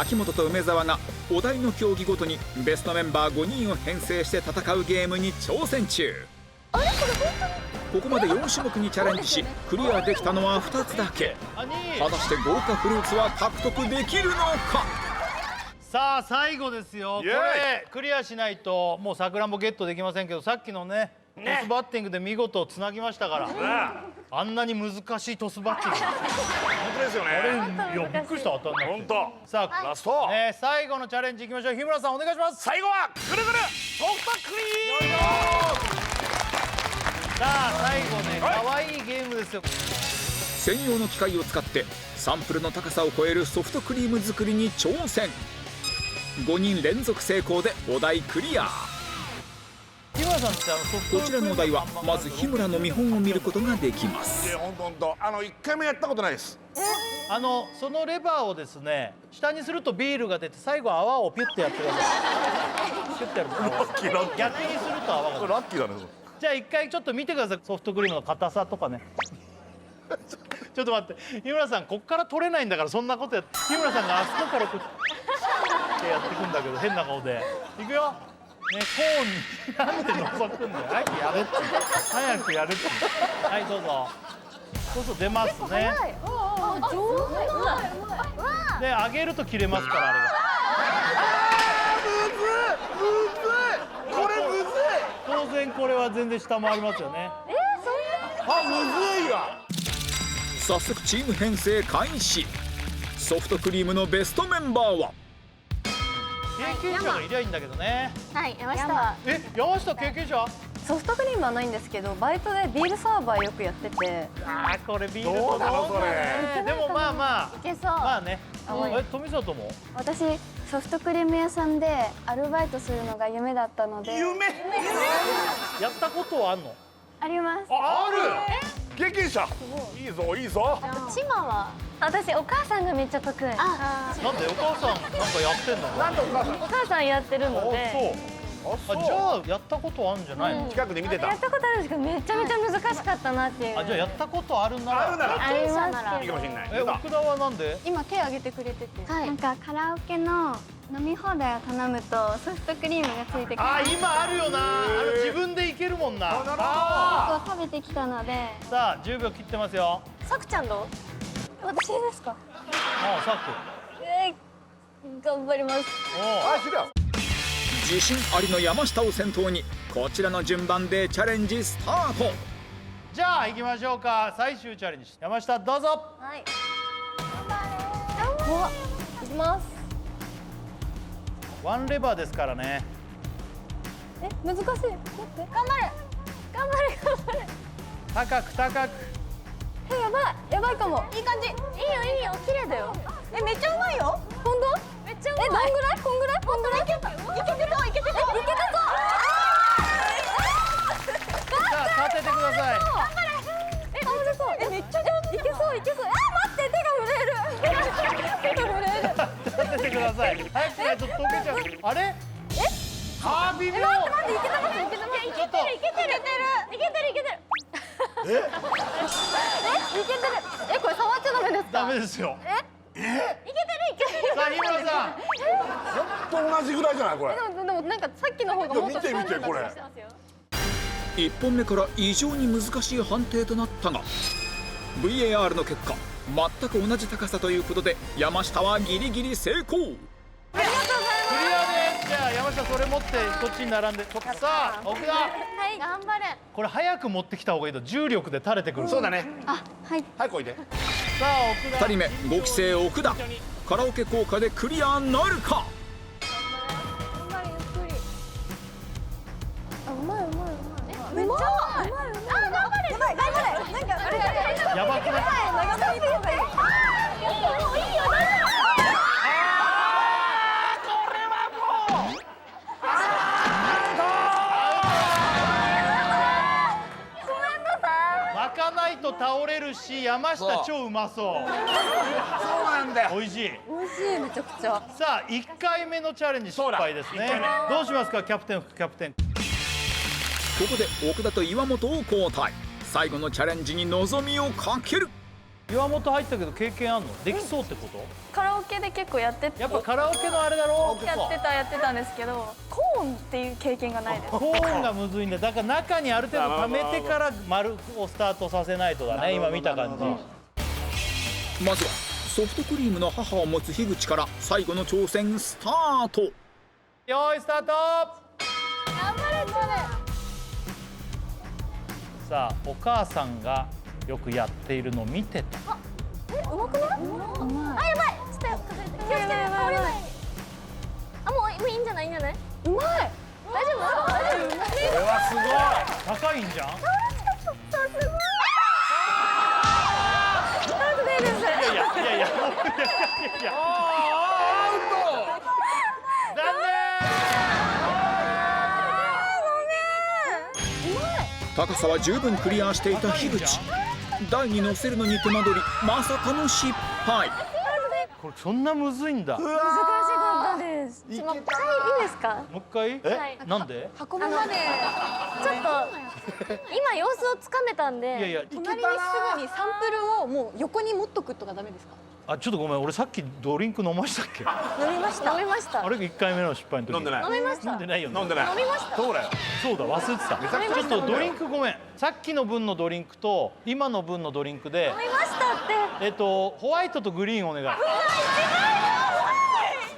秋元と梅沢がお題の競技ごとにベストメンバー5人を編成して戦うゲームに挑戦中。ここまで4種目にチャレンジしクリアできたのは2つだけ。果たして豪華フルーツは獲得できるのか。さあ最後ですよ。これクリアしないともうさくらんぼゲットできませんけど、さっきのねトスバッティングで見事つなぎましたから、あんなに難しいトスバッティング本当ですよね。いやびっくりした。当たんなくて。本当。さあラスト、最後のチャレンジいきましょう。日村さんお願いします。最後はぐるぐるソフトクリーム。さあ最後ね、かわいいゲームですよ。専用の機械を使ってサンプルの高さを超えるソフトクリーム作りに挑戦。5人連続成功でお題クリア。日村さんってソフトこちらのお題はまず日村の見本を見ることができまいす。や本当1回もやったことないです。そのレバーをですね下にするとビールが出て、最後泡をピュッてやってください。ピュッてやると逆にすると泡が出る。ラッキーだね。じゃあ一回ちょっと見てください。ソフトクリームの硬さとかね。ちょっと待って、日村さんこっから取れないんだから、そんなことやって。日村さんがあそこからこうってやってくんだけど変な顔で。いくよね、コーンになんで覗くんだよ。早くやれって、早くやるって。はいどうぞ。そうそう出ますね。で上げると切れますから、あれが。これむずい。当然これは全然下回りますよね。むずいわ。早速チーム編成開始。ソフトクリームのベストメンバーは経験者がいりゃいいんだけどね。はい、山下。山下経験者。ソフトクリームはないんですけど、バイトでビールサーバーよくやってて。あーこれビールどうなのそれ。でもまあまいけそう。あね。うん富里も私ソフトクリーム屋さんでアルバイトするのが夢だったので。夢。やったことはあんの？あります。ある。経験者。いいぞいいぞ。チマは私お母さんがめっちゃ得意。なんでお母さんなんかやってんの？なんでお母さん。お母さんやってるので。じゃあやったことあるんじゃないの？近くで見てた。やったことあるんですけど、めちゃめちゃ難しかったなっていう。じゃあやったことあるなら。あるならありますいいかもしれない。奥田はなんで？今手挙げてくれてて、なんかカラオケの飲み放題を頼むとソフトクリームがついてくる。今あるよな。自分でいけるもんな。食べてきたので。さあ10秒切ってますよ。さくちゃんどう？私ですか？さ頑張ります。知るよ。自信ありの山下を先頭にこちらの順番でチャレンジスタート。じゃあ行きましょうか。最終チャレンジ、山下どうぞ。はい。いきます。ワンレバーですからね。難しい。待って。頑張れ。頑張れ。高く高く。やばい。やばいかも。いい感じ。いいよいいよ。綺麗だよ。めっちゃうまいよ。本当？めっちゃうまい。どんぐらい？こんぐらい？こんぐらい？いけてそう。いけてそう。いけてそう。さあ立ててください。頑張れ。倒れそう。めっちゃ上手。いけそういけそう。待って手が震える。手が震える。立ててください。早くしないと溶けちゃう。あれ？微妙。待っていけてますいけてます。いけてるいけてるいけてるいけてる。いけてる。これ触っちゃダメですか？ダメですよ。いけてるいけてる。さあ日村さん。と同じぐらいじゃないこれ。でもなんかさっきの方がもっと見て見てこれ。1本目から異常に難しい判定となったが VAR の結果全く同じ高さということで山下はギリギリ成功。クリアです。じゃあ山下それ持ってこっちに並んで。さあ奥田。はい頑張れ。これ早く持ってきた方がいいと重力で垂れてくる。そうだね。はいはいこいで。さあ奥田。2人目5期生奥田カラオケ効果でクリアなるか。頑張れゆっくり。うまいうまいうまい。めっちゃうまい。頑張れ。頑張れ。なんかあれやばくない？長めにいい方がいい。もういいよ。巻かないと倒れるし山下超うまそう。そうなんだよ。美味しい。美味しいめちゃくちゃ。さあ1回目のチャレンジ失敗ですね。どうしますかキャプテン副キャプテン。ここで奥田と岩本を交代。最後のチャレンジに望みをかける。岩本入ったけど経験あんの？できそうってこと？カラオケで結構やってやっぱカラオケのあれだろ？やってたんですけど、コーンっていう経験がないです。コーンがむずいんだ。だから中にある程度溜めてから丸をスタートさせないとだね。今見た感じ。まずはソフトクリームの母を持つ樋口から最後の挑戦スタート。よーいスタート。頑張れそれ。さあお母さんがよくやっているのを見てた。うまくない？うまい。あ、やばい。ちょっと気をつけて。倒れない。あ、もういいんじゃない？いいんじゃない？うまい。大丈夫？大丈夫？これはすごい。高いんじゃん。さすが。なんでです。いやいやいやいやアウト。残高さは十分クリアしていた樋口。台に乗せるのに手間取り、まさかの失敗。念。これそんなむずいんだ。もう難しかったです。もう一回いいですか？一回？はいなんで？運ぶまでちょっと今様子をつかめたんで。いやいや隣にすぐにサンプルをもう横に持っとくとかダメですか？あ、ちょっとごめん、俺さっきドリンク飲ましたっけ？飲みました。飲みました。あれ1回目の失敗の時。飲んでない。飲みました。飲んでないよね。飲んでない。飲みました。そうだよ。そうだ、忘れてた。ちょっとドリンクごめん。さっきの分のドリンクと今の分のドリンクで、飲みましたって。ホワイトとグリーンお願い。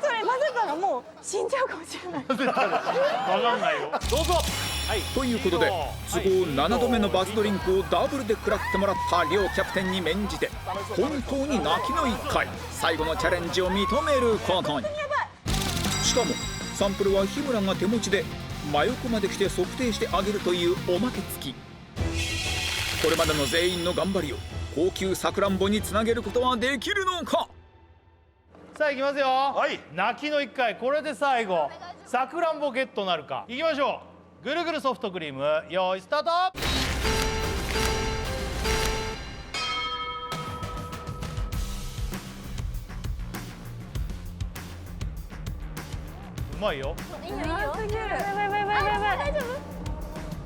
それ混ぜたらもう死んじゃうかもしれない。わかんないよ。どうぞ。はい。ということで都合7度目のバスドリンクをダブルで食らってもらった両キャプテンに免じて本当に泣きの1回最後のチャレンジを認めることに。しかもサンプルは日村が手持ちで真横まで来て測定してあげるというおまけ付き。これまでの全員の頑張りを高級さくらんぼにつなげることはできるのか。さあ行きますよ。はい。泣きの1回、これで最後さくらんぼゲットなるか。行きましょう。ぐるぐるソフトクリーム、よーいスタート。うまいよ。いいよいいよ。やばい大丈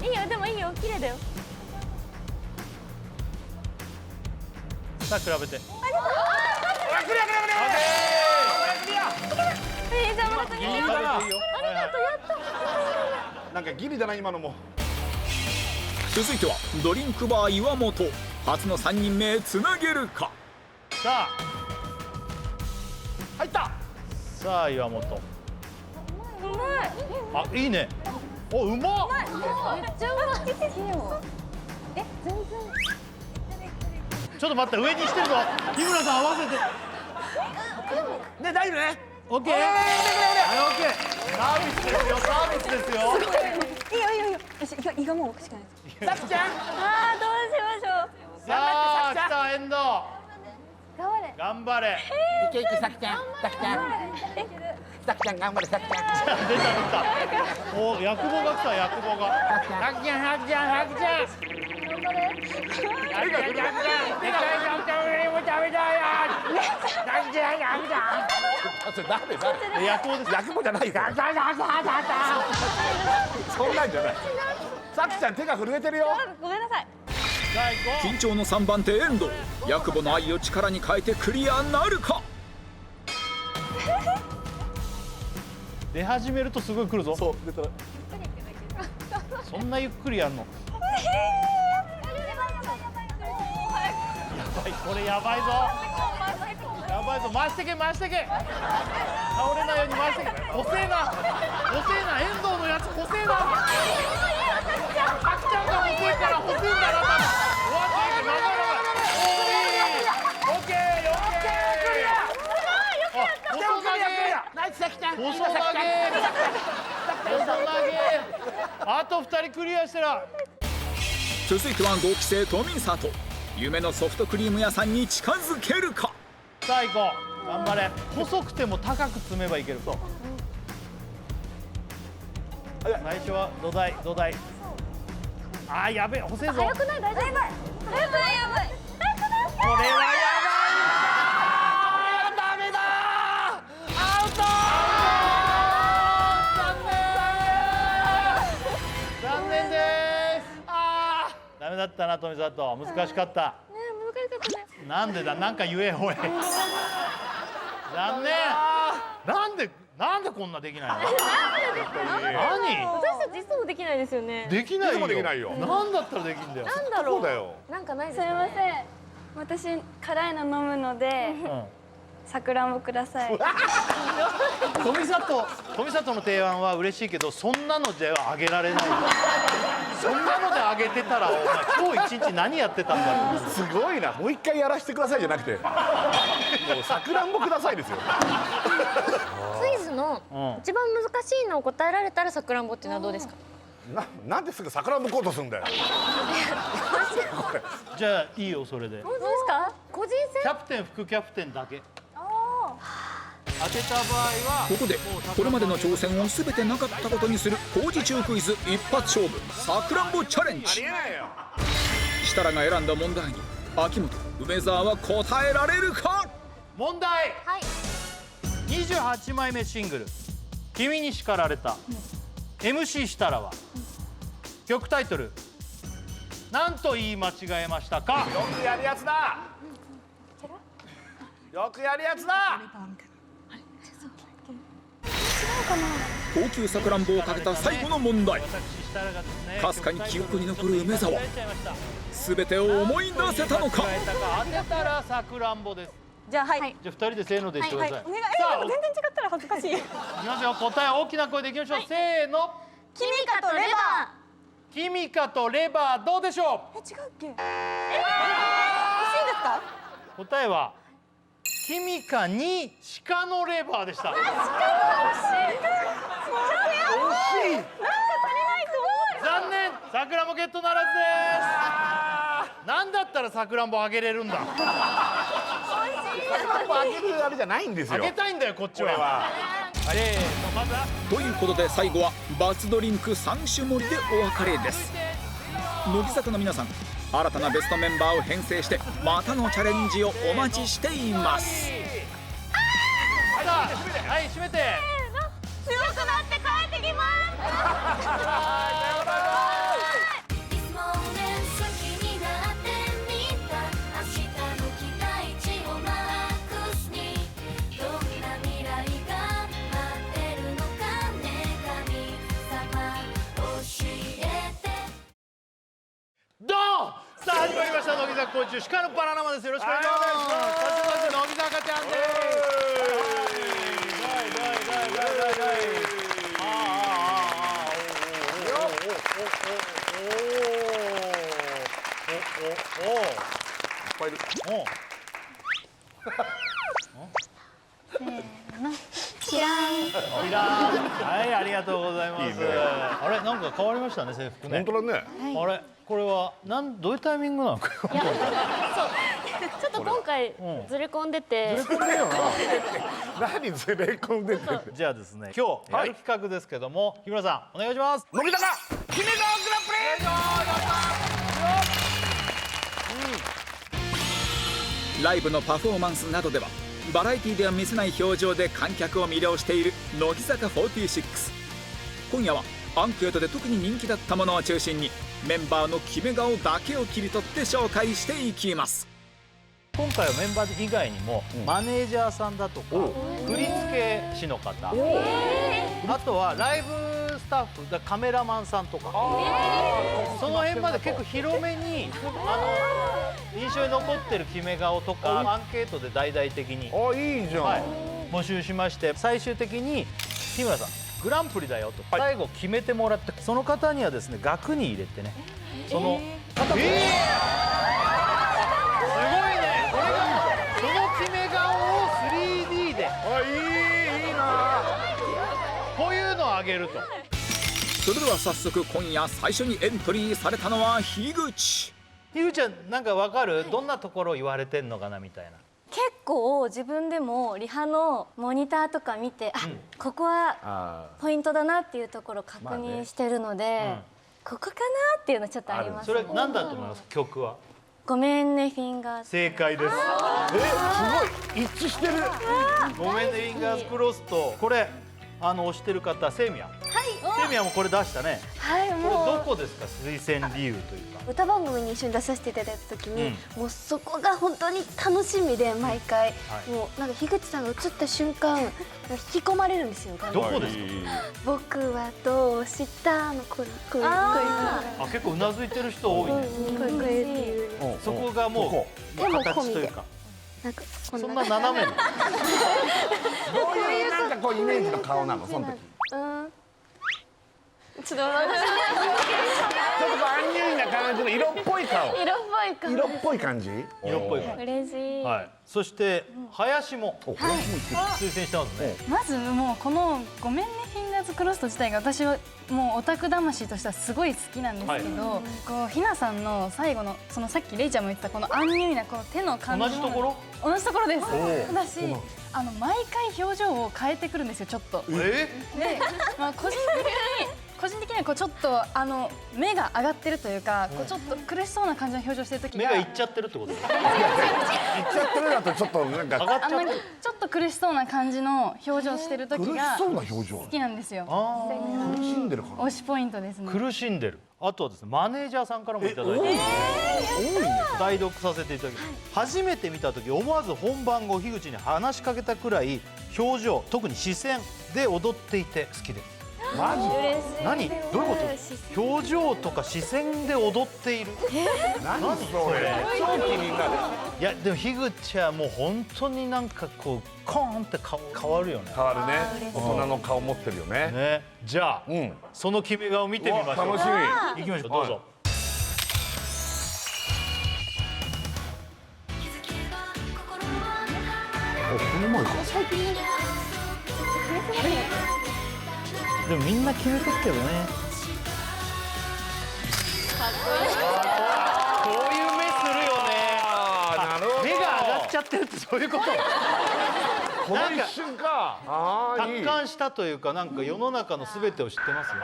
夫？いいよでもいいよ綺麗だよ。さあ比べて。クリアクリアクリア。じゃあもらっていいよ。いいよ。ありがとうやった。なんかギリだな今のも。続いてはドリンクバー岩本初の3人目つなげるか。さあ入った。さあ岩本。うまい。あ、いいね。お、うまっ。めっちゃうまい。え、全然。ちょっと待って、上にしてるぞ。日村さん合わせて。ね、大丈夫ね。オッケー。はい、オッケー。サービスですよ。サービスですよ。いいよいいよいいよ。私胃がもうおかしくないです。さきちゃん。ああどうしましょう。さあ、来たエンド。頑張れ。頑張れ。いけいけさきちゃん。さきちゃん。さきちゃん頑張れさきちゃん。出た出た。お、役棒が来た、役棒が。さきちゃんさきちゃんさきちゃん。頑張れ。でかいさきちゃん。でかいさきちゃんよりも食べたいよ。さきちゃんさきちゃん。それ誰？役棒です。役もじゃないか。そんなんじゃない。さきちゃん手が震えてるよ。ごめんなさい。さあ、行こ緊張の3番手遠藤ヤクボの愛を力に変えてクリアなるか。う。出始めるとすごい来るぞ。そう出たら。そんなゆっくりやんの。やばい、これやばいぞ。やばいぞ、回してけ回してけ。倒れないように回してけ。細えな遠藤のやつ細えな。あきちゃんが細いから細いんだな。終わっていく。長い長い。オッケーオッケー。あ、細投げ。ナイスさきちゃん。細投げ。細投げ。あと2人クリアしたら。続いては5期生富里夢のソフトクリーム屋さんに近づけるか。さあ行こう。頑張れ。細くても高く積めばいける。そう。最初は土台。あー、やべえ、細いぞ。早くない大丈夫。早くないやばい。これはやダメだ。アウト。残念です。ダメだったな富里。難しかった。ね難しかったね。なんでだ、なんか言えおい。残念。なんでこんなできないの？何？私たちいつもできないですよね。できないよ。いつもできないよなんだったらできんだよ。なんだろう。そうだよ。なんかないですすいか。ません。私辛いの飲むのでさくらんぼください。富里の提案は嬉しいけど、そんなのではあげられない。そんなのであげてたら、お前今日一日何やってたんだろう。すごいな。もう一回やらせてくださいじゃなくて、もうさくらんぼくださいですよ。クイズの一番難しいのを答えられたらさくらんぼっていうのはどうですか。なんですぐさくらんぼコートすんだよ。じゃあいいよ、それで。本当ですか。個人戦。キャプテン副キャプテンだけ。当てた場合はここでこれまでの挑戦を全てなかったことにする工事中クイズ一発勝負さくらんぼチャレンジ。ありえないよ。設楽が選んだ問題に秋元梅沢は答えられるか。問題。はい。28枚目シングル「君に叱られた」MC 設楽は曲タイトル何と言い間違えましたか。よくやるやつだ。よくやるやつだ。高級さくらんぼをかけた最後の問題。私設楽がですね、かすかに記憶に残る梅沢全てを思い出せたのか。当てたらさくらんぼです。じゃあはい。じゃあ2人でせーので言ってください。お願い。さあ、全然違ったら恥ずかしい。いきますよ。答え大きな声でいきましょう。せーの。キミカとレバキミカとレバー、どうでしょう。ー。違うっけ？惜しいんですか？答えはキミカに鹿のレバーでした。惜しい。残念、さくらんぼゲットならずです。なんだったらさくらんぼあげれるんだ。さくらんぼあげるあれじゃないんですよ。あげたいんだよ、こっちこれは。は。せーの、まずはということで最後はバツドリンク3種盛りでお別れです。乃木坂の皆さん、新たなベストメンバーを編成してまたのチャレンジをお待ちしています。さあ、はい、閉めて。強くなって帰ってきます。ドン。さあ、始まりました乃木坂工事中鹿のバナナマンです。よろしくお願いします。そして乃木坂ちゃんですキラン。いらん。はい、ありがとうございます。いいね。あれ、なんか変わりましたね、制服ね。本当だね。あれ、これはどういうタイミングなのか。ちょっと今回ずれ込んでて。何ずれ込んでて。じゃあですね、今日やる企画ですけども、日村さんお願いします。乃木坂姫川グランプリ。ライブのパフォーマンスなどではバラエティでは見せない表情で観客を魅了している乃木坂46。今夜はアンケートで特に人気だったものを中心にメンバーの決め顔だけを切り取って紹介していきます。今回はメンバー以外にも、マネージャーさんだとか振付師の方、あとはライブスタッフだ、カメラマンさんとか、その辺まで結構広めに印象に残ってる決め顔とかアンケートで大々的に、あ、いいじゃん。はい、募集しまして、最終的に日村さんグランプリだよと最後決めてもらって、その方にはですね額に入れてね、そのすごいね、これがその決め顔を 3D で、あ、いいな。こういうのをあげると。それでは早速今夜最初にエントリーされたのは樋口。ひぐちゃん、なんかわかる？どんなところを言われてんのかなみたいな。結構自分でもリハのモニターとか見て、あ、ここはポイントだなっていうところを確認してるので、ここかなっていうのちょっとあります。それ何だと思います？曲は。ごめんねフィンガーズ。正解です。すごい一致してる。ごめんねフィンガーズクロスと、これ押してる方セイミヤ。はい。テミはもうこれ出したね。はい、これもうどこですか、推薦理由というか。歌番組に一緒に出させていただいた時に、もうそこが本当に楽しみで毎回、もうなんか樋口さんが映った瞬間引き込まれるんですよ。どこですか。僕はどうしたのこれあ、結構うなずいてる人多いね。これっていうそこがもう手も形込みでというか。なんかこんそんなな斜めに。どういうなんかこうイメージの顔なのその時。ちょっと待ってちょっとこうアンニュイな感じの色っぽい顔。色っぽいか色っぽい感じ。色っぽい感じ。嬉しい、はい。そして林も推薦してますね。まずもうこの「ごめんねフィンガーズクロスト」自体が私はもうオタク魂としてはすごい好きなんですけど、こうひなさんの最後のそのさっきレイちゃんも言ってたこのアンニュイなこの手の感じも同じところ？同じところです。ただし毎回表情を変えてくるんですよちょっと。で、まあ個人的にはこうちょっと目が上がってるというか、こうちょっと苦しそうな感じの表情してる時が目がいっちゃってるってこと？いっちゃってるだとちょっとなんか上がっちゃってる。ちょっと苦しそうな感じの表情してる時苦しがそうな表情。好きなんですよ。苦しんでるかな。推しポイントですね。苦しんでる。あとはですね、マネージャーさんからもいただいて、代読させていただきます。初めて見た時思わず本番後樋口に話しかけたくらい表情、特に視線で踊っていて好きです。マジ。何？どういうこと？表情とか視線で踊っている。何それ。超気になる。いやでも樋口はもう本当になんかこうコーンって変わるよね。変わるね。大人の顔持ってるよね。ね。じゃあ、その決め顔見てみましょう。楽しみ。行きましょう。どうぞ。この前か。でもみんな決めてるけどね。こういう目するよね。なるほど。目が上がっちゃってるってそういうこと。この一瞬か。ああいい。達観したというか、なんか世の中のすべてを知ってますよ。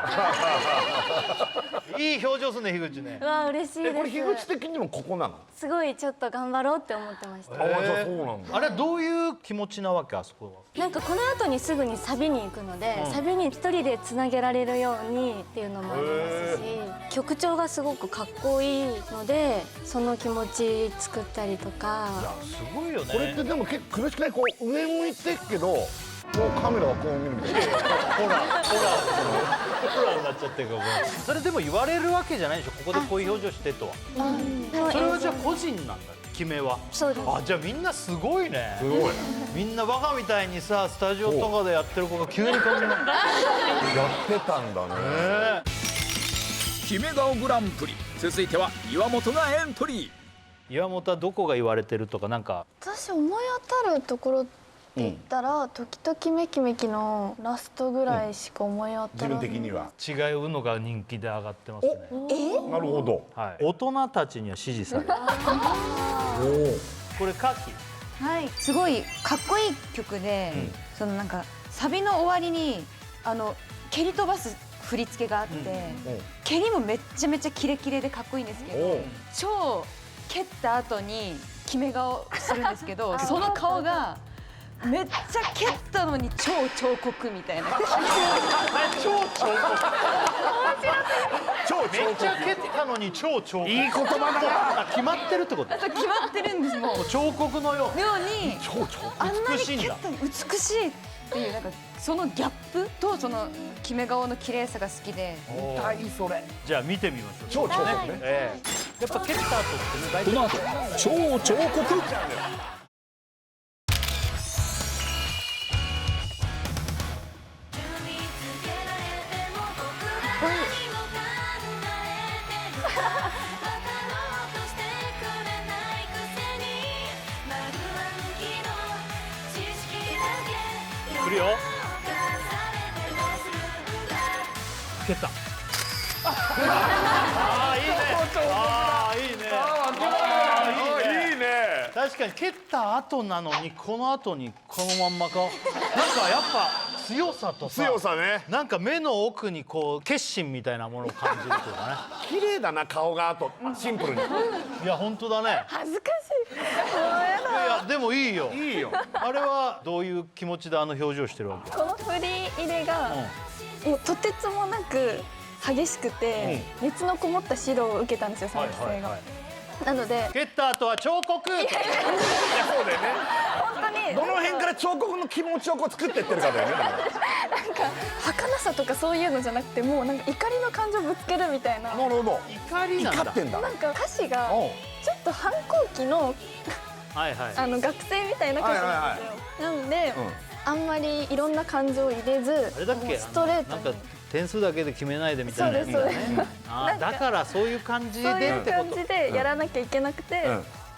いい表情するね、樋口ねう。わ嬉しいです。これ樋口的にもここなの。すごいちょっと頑張ろうって思ってました。あじゃあそうなんだ。あれはどういう気持ちなわけ、あそこは。なんかこの後にすぐにサビに行くので、サビに一人でつなげられるようにっていうのもありますし、曲調がすごくかっこいいのでその気持ち作ったりとか。すごいよね。これってでも結構苦しくない。こう上向いてっけどもうカメラはこう見るみたいな。ホラーになっちゃってるから。それでも言われるわけじゃないでしょ、ここでこういう表情してとは。それはじゃあ個人なんだ、決めは。そうです。あ、じゃあみんなすごいね。すごい。みんなバカみたいにさ、スタジオとかでやってる子が急にこんな。やってたんだね。決め顔グランプリ、続いては岩本がエントリー。岩本はどこが言われてるとかなんか。私思い当たるところって言ったら、時々めきめきのラストぐらいしか思い当自たらない。分的には。違うのが人気で上がってますね。なるほど。はい。大人たちには支持される。これカキ。はい、すごいかっこいい曲で、そのなんかサビの終わりに蹴り飛ばす振り付けがあって、蹴りもめっちゃめちゃキレキレでかっこいいんですけど、超蹴った後に決め顔するんですけど、その顔がめっちゃ蹴ったのに超彫刻みたいな。めっちゃ蹴ったのに超彫刻。いい言葉だな。決まってるってこと。決まってるんですもう。彫刻のよう。ようにあんなに蹴ったのに美しいっていうなんかそのギャップとその決め顔の綺麗さが好きで。それ。じゃあ見てみましょう。超彫刻ね。やっぱ蹴った後ってね、大この後超彫刻。来るよ。蹴った。ああいいね。ああいいね。いいね。確かに蹴った後なのにこの後にこのまんまか。なんかやっぱ強さとさ強さね。なんか目の奥にこう決心みたいなものを感じるというかね。綺麗だな顔が、あとシンプルに。いや本当だね。恥ずかしい。いやでもいいよ。いいよ。あれはどういう気持ちであの表情してるわけ？この振り入れがもうとてつもなく激しくて、熱のこもった指導を受けたんですよ、3期生が。なので蹴った後は彫刻。いやそうだよね。本当にどの辺から彫刻の気持ちをこう作ってってるかだよね。なんか儚さとかそういうのじゃなくて、もうなんか怒りの感情ぶつけるみたいな。なるほど。怒りなんだ。怒ってんだ。なんか歌詞がちょっと反抗期のはいはい。学生みたいな歌詞なんですよ。なので、あんまりいろんな感情を入れず、あれだっけ？ストレートなんかに。点数だけで決めないでみたいなやつだそうですね。あーだからそういう感じでそういうってこと。感じでやらなきゃいけなくて、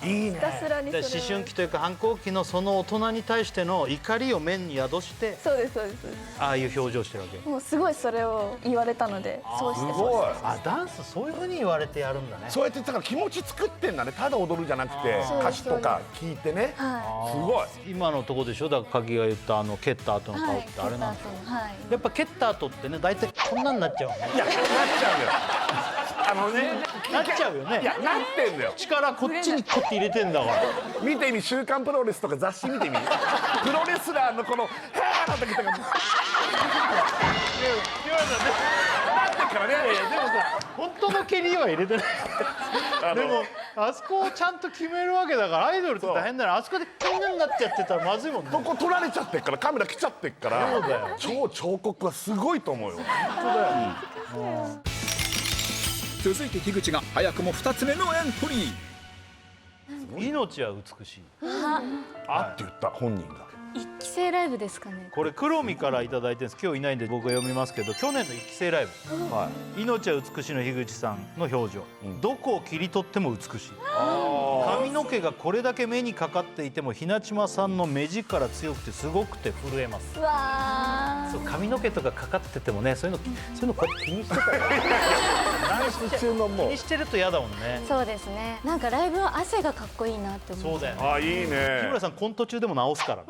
いいひたすらにそれを。思春期というか反抗期のその大人に対しての怒りを面に宿してそうですそうです。ああいう表情してるわけ。もうすごいそれを言われたので、そうしてすごい。あ、ダンスそういう風に言われてやるんだね。そうやってだから気持ち作ってんだね。ただ踊るじゃなくてそう歌詞とか聞いてね。はすごい。今のとこでしょ。だから鍵が言った蹴った後のい。はい。顔ってあれなんでしょ。はい。やっぱ蹴った後ってね、大体こんなになっちゃうね。いやなっちゃうよ。なっちゃうよね。いやなってんだよ。力こっちにこうやって入れてんだから。見てみ、週刊プロレスとか雑誌見てみ。プロレスラーのこのはーの時とか。なってからね。でもさ、本当の蹴りは入れてない。でもあそこをちゃんと決めるわけだから、アイドルって大変だよ。あそこでこんなになっちゃってたらまずいもんね。そこ取られちゃってっから、カメラ来ちゃってっからそうだよ。超彫刻はすごいと思うよ。続いて樋口が早くも2つ目のエントリー。命は美しい。あって言った本人が。一期生ライブですかね。これ黒見からいただいてるんです。今日いないんで僕が読みますけど、去年の一期生ライブ、は命は美しいの樋口さんの表情、どこを切り取っても美しい。あ髪の毛がこれだけ目にかかっていても、ひなちまさんの目力強くてすごくて震えます。うわそう、髪の毛とかかかっててもね、そういうのこうやって気にしてたよ。ダンス中の気もうにしてると嫌だもんね。そうですね。なんかライブは汗がかっこいいなって思う。そうだよね。あ、いい日ね。村さんコント中でも直すからね。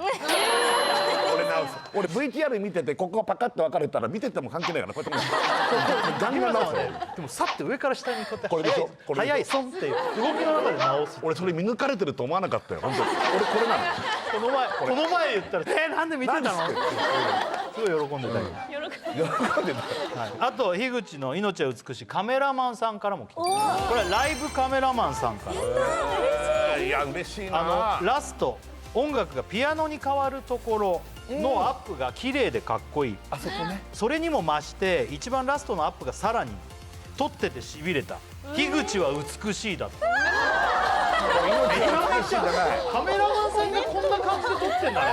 俺 VTR 見ててここがパカッと分かれたら見てても関係ないからこうやってガンガン直すよ。でもさって上から下にこうやってこれでしょこれでしょ早い損っていう動きの中で直す。俺それ見抜かれてると思わなかったよ本当に。俺これなの。この前言ったらなんで見てたのってすごい喜んでたけど。喜んでた。はい、あと樋口の命は美しいカメラマンさんからも来てる。これはライブカメラマンさんからいや嬉しいな。ラスト音楽がピアノに変わるところのアップが綺麗でかっこいい。あそこね。それにも増して一番ラストのアップがさらに撮っててしびれた。樋口は美しいだって。じゃない。カメラマンさんがこんな感じで撮ってんだね。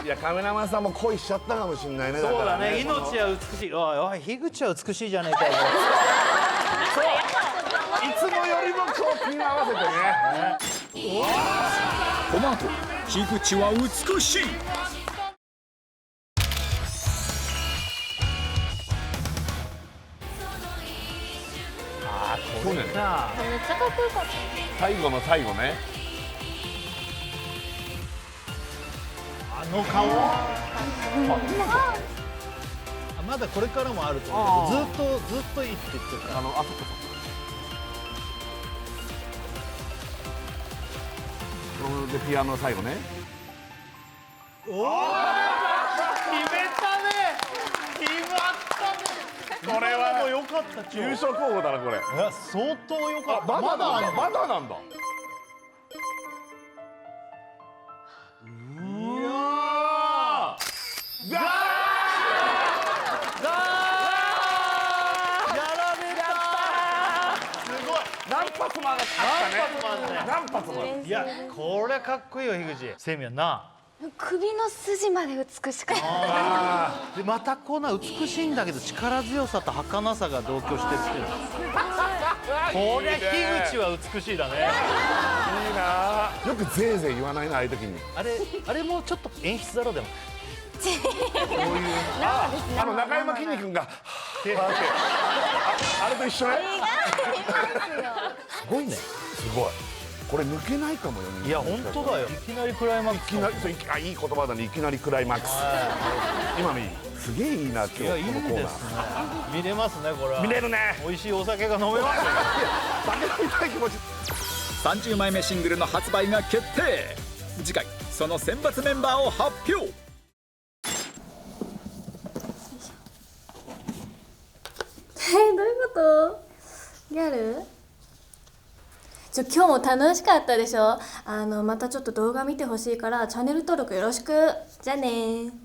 いやカメラマンさんも恋しちゃったかもしれないね。そうだね。から命は美しい。おいおい樋口は美しいじゃねえかよ。いつもよりもこう気に合わせてね。この後樋口は美しい。去年めっちゃかっこよかった。最後の最後ね。あの顔。まだこれからもあると思うけど、ずっといいって言ってるから。あそこそこ。これでピアノの最後ね。決めたね。決まったね。これはもう良かった。優勝候補だなこれ。いや相当良かった。まだなんだ。まだなんだ。うわー。やられた。すごい。何発もあったね。何発もある。いやこれかっこいいよ樋口。セミはな。首の筋まで美しかった。でまたこんな美しいんだけど力強さと儚さが同居してるっていう。こりゃ樋口は美しいだね。いいな。よくぜいぜい言わないなああいう時に。あれもちょっと演出だろでも。中山きんに君があれと一緒ね。すごいね。すごい。これ抜けないかもよね。いや本当だよ。いきなりクライマックス。いきなりいい言葉だね。いきなりクライマックス。今のいいすげえいいな今日いやいいこのコーナですねー見れますねこれは見れるね美味しいお酒が飲めますよ酒飲みたい気持ち30枚目シングルの発売が決定。次回その選抜メンバーを発表。どういうことギャル今日も楽しかったでしょ。またちょっと動画見てほしいからチャンネル登録よろしく。じゃあねー。